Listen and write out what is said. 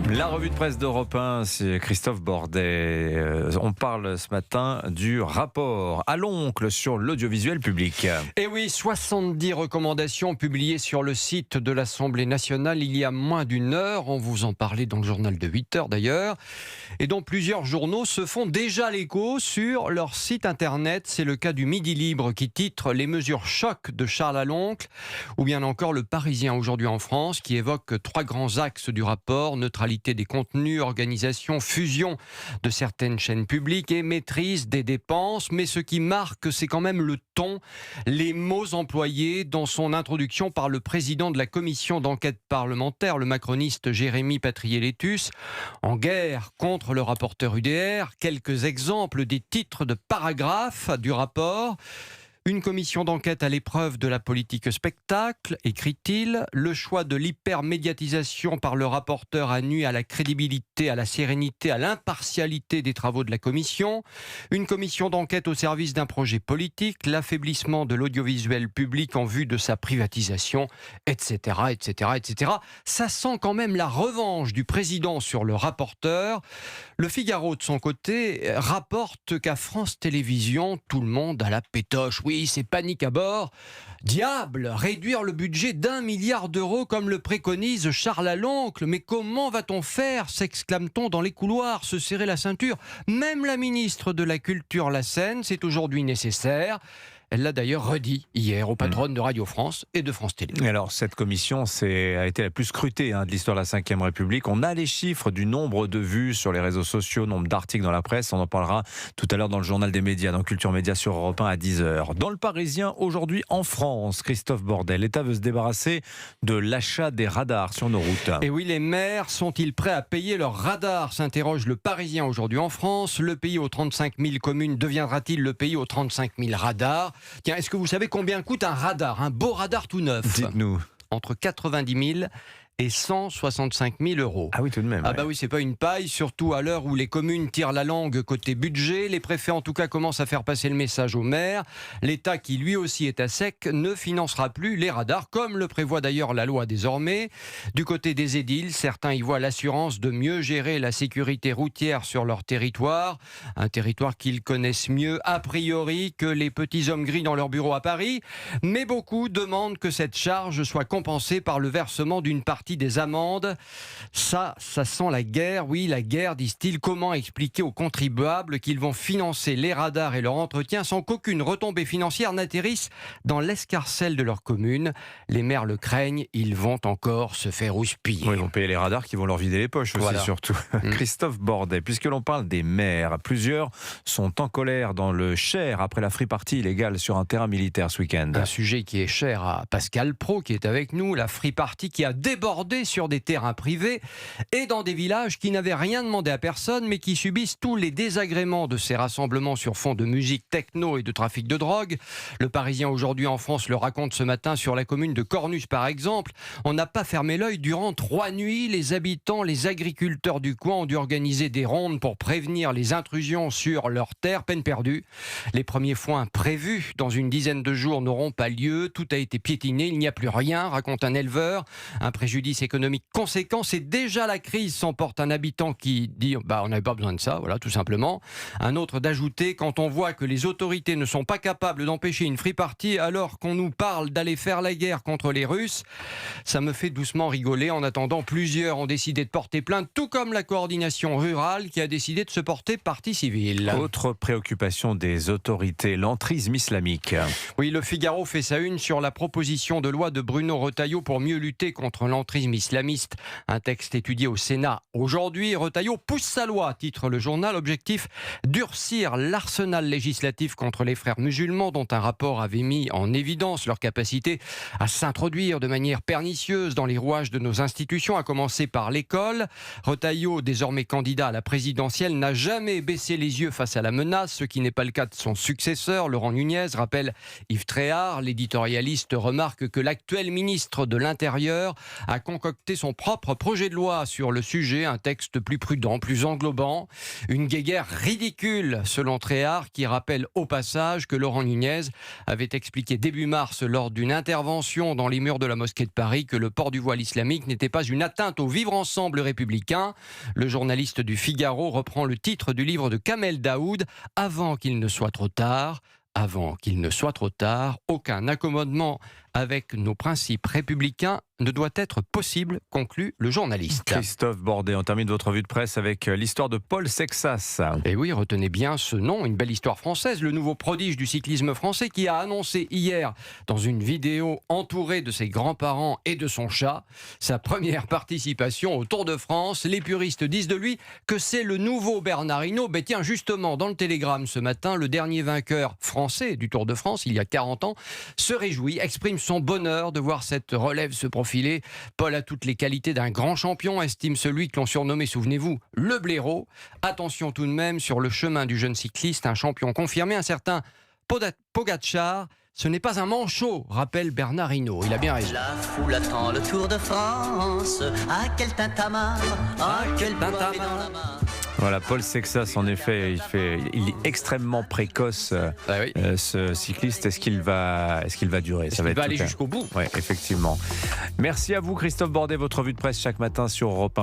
La revue de presse d'Europe 1, c'est Christophe Bordet. On parle ce matin du rapport à l'oncle sur l'audiovisuel public. Et oui, 70 recommandations publiées sur le site de l'Assemblée nationale il y a moins d'une heure. On vous en parlait dans le journal de 8 heures d'ailleurs. Et dont plusieurs journaux se font déjà l'écho sur leur site internet. C'est le cas du Midi Libre qui titre « Les mesures choc de Charles à l'oncle » ou bien encore le Parisien aujourd'hui en France qui évoque 3 grands axes du rapport: neutralité des contenus, organisation, fusion de certaines chaînes publiques et maîtrise des dépenses. Mais ce qui marque, c'est quand même le ton, les mots employés dans son introduction par le président de la commission d'enquête parlementaire, le macroniste Jérémy Patrié-Létus, en guerre contre le rapporteur UDR. Quelques exemples des titres de paragraphes du rapport. Une commission d'enquête à l'épreuve de la politique spectacle, écrit-il. Le choix de l'hypermédiatisation par le rapporteur a nui à la crédibilité, à la sérénité, à l'impartialité des travaux de la commission. Une commission d'enquête au service d'un projet politique, l'affaiblissement de l'audiovisuel public en vue de sa privatisation, etc., etc., etc. Ça sent quand même la revanche du président sur le rapporteur. Le Figaro, de son côté, rapporte qu'à France Télévisions, tout le monde a la pétoche. Oui, c'est panique à bord. Diable, réduire le budget d'1 milliard d'euros comme le préconise Charles à l'oncle. Mais comment va-t-on faire, s'exclame-t-on dans les couloirs, se serrer la ceinture. Même la ministre de la Culture Lassène, c'est aujourd'hui nécessaire. Elle l'a d'ailleurs redit hier aux patronnes de Radio France et de France Télé. Et alors, cette commission a été la plus scrutée de l'histoire de la Ve République. On a les chiffres du nombre de vues sur les réseaux sociaux, nombre d'articles dans la presse. On en parlera tout à l'heure dans le journal des médias, dans Culture Média sur Europe 1 à 10h. Dans le Parisien, aujourd'hui en France, Christophe Bordet, l'État veut se débarrasser de l'achat des radars sur nos routes. Et oui, les maires sont-ils prêts à payer leurs radars, s'interroge le Parisien aujourd'hui en France. Le pays aux 35 000 communes deviendra-t-il le pays aux 35 000 radars? Tiens, est-ce que vous savez combien coûte un radar, un beau radar tout neuf? Dites-nous. Entre 90 000 et 165 000 euros. Ah oui, tout de même. Ah bah oui, c'est pas une paille, surtout à l'heure où les communes tirent la langue côté budget. Les préfets, en tout cas, commencent à faire passer le message aux maires. L'État, qui lui aussi est à sec, ne financera plus les radars, comme le prévoit d'ailleurs la loi désormais. Du côté des édiles, certains y voient l'assurance de mieux gérer la sécurité routière sur leur territoire. Un territoire qu'ils connaissent mieux, a priori, que les petits hommes gris dans leur bureau à Paris. Mais beaucoup demandent que cette charge soit compensée par le versement d'une partie des amendes. Ça sent la guerre. Oui, la guerre, disent-ils. Comment expliquer aux contribuables qu'ils vont financer les radars et leur entretien sans qu'aucune retombée financière n'atterrisse dans l'escarcelle de leur commune? Les maires le craignent, ils vont encore se faire houspiller. Oui, ils vont payer les radars qui vont leur vider les poches aussi, voilà. Surtout. Christophe Bordet, puisque l'on parle des maires, plusieurs sont en colère dans le Cher après la free party illégale sur un terrain militaire ce week-end. Un sujet qui est cher à Pascal Praud qui est avec nous, la free party qui a débordé sur des terrains privés et dans des villages qui n'avaient rien demandé à personne mais qui subissent tous les désagréments de ces rassemblements sur fond de musique techno et de trafic de drogue. Le Parisien aujourd'hui en France le raconte ce matin sur la commune de Cornus par exemple. On n'a pas fermé l'œil durant 3 nuits. Les habitants, les agriculteurs du coin ont dû organiser des rondes pour prévenir les intrusions sur leurs terres. Peine perdue. Les premiers foins prévus dans une dizaine de jours n'auront pas lieu. Tout a été piétiné, il n'y a plus rien, raconte un éleveur. Un préjudice économique conséquent, c'est déjà la crise, s'emporte un habitant qui dit on n'avait pas besoin de ça, voilà, tout simplement. Un autre d'ajouter, quand on voit que les autorités ne sont pas capables d'empêcher une free party alors qu'on nous parle d'aller faire la guerre contre les Russes, ça me fait doucement rigoler. En attendant, plusieurs ont décidé de porter plainte, tout comme la coordination rurale qui a décidé de se porter partie civile. Autre préoccupation des autorités, l'entrisme islamique. Oui, le Figaro fait sa une sur la proposition de loi de Bruno Retailleau pour mieux lutter contre l'entrisme islamiste. Un texte étudié au Sénat aujourd'hui. Retailleau pousse sa loi, titre le journal. Objectif, durcir l'arsenal législatif contre les frères musulmans dont un rapport avait mis en évidence leur capacité à s'introduire de manière pernicieuse dans les rouages de nos institutions, à commencer par l'école. Retailleau, désormais candidat à la présidentielle, n'a jamais baissé les yeux face à la menace, ce qui n'est pas le cas de son successeur, Laurent Nunez, rappelle Yves Tréhard. L'éditorialiste remarque que l'actuel ministre de l'Intérieur a a concocté son propre projet de loi sur le sujet, un texte plus prudent, plus englobant. Une guéguerre ridicule, selon Tréhard, qui rappelle au passage que Laurent Nunez avait expliqué début mars lors d'une intervention dans les murs de la mosquée de Paris que le port du voile islamique n'était pas une atteinte au vivre ensemble républicain. Le journaliste du Figaro reprend le titre du livre de Kamel Daoud, Avant qu'il ne soit trop tard. Avant qu'il ne soit trop tard, aucun accommodement avec nos principes républicains ne doit être possible, conclut le journaliste. Christophe Bordet, on termine votre revue de presse avec l'histoire de Paul Sexas. Et oui, retenez bien ce nom, une belle histoire française, le nouveau prodige du cyclisme français qui a annoncé hier, dans une vidéo entourée de ses grands-parents et de son chat, sa première participation au Tour de France. Les puristes disent de lui que c'est le nouveau Bernard Hinault. Mais tiens, justement, dans le Télégramme ce matin, le dernier vainqueur français du Tour de France, il y a 40 ans, se réjouit, exprime son bonheur de voir cette relève se profiler. Paul a toutes les qualités d'un grand champion, estime celui que l'on surnommait, souvenez-vous, le blaireau. Attention tout de même, sur le chemin du jeune cycliste, un champion confirmé, un certain Pogacar. Ce n'est pas un manchot, rappelle Bernard Hinault. Il a bien raison. La foule attend le Tour de France. Ah, quel tintamarre, ah, quel tintamarre dans la main. Voilà, Paul Sexas, en effet, il est extrêmement précoce, ce cycliste. Est-ce qu'il va durer? Est-ce qu'il va aller jusqu'au bout? Oui, effectivement. Merci à vous, Christophe Bordet. Votre revue de presse chaque matin sur Europe 1.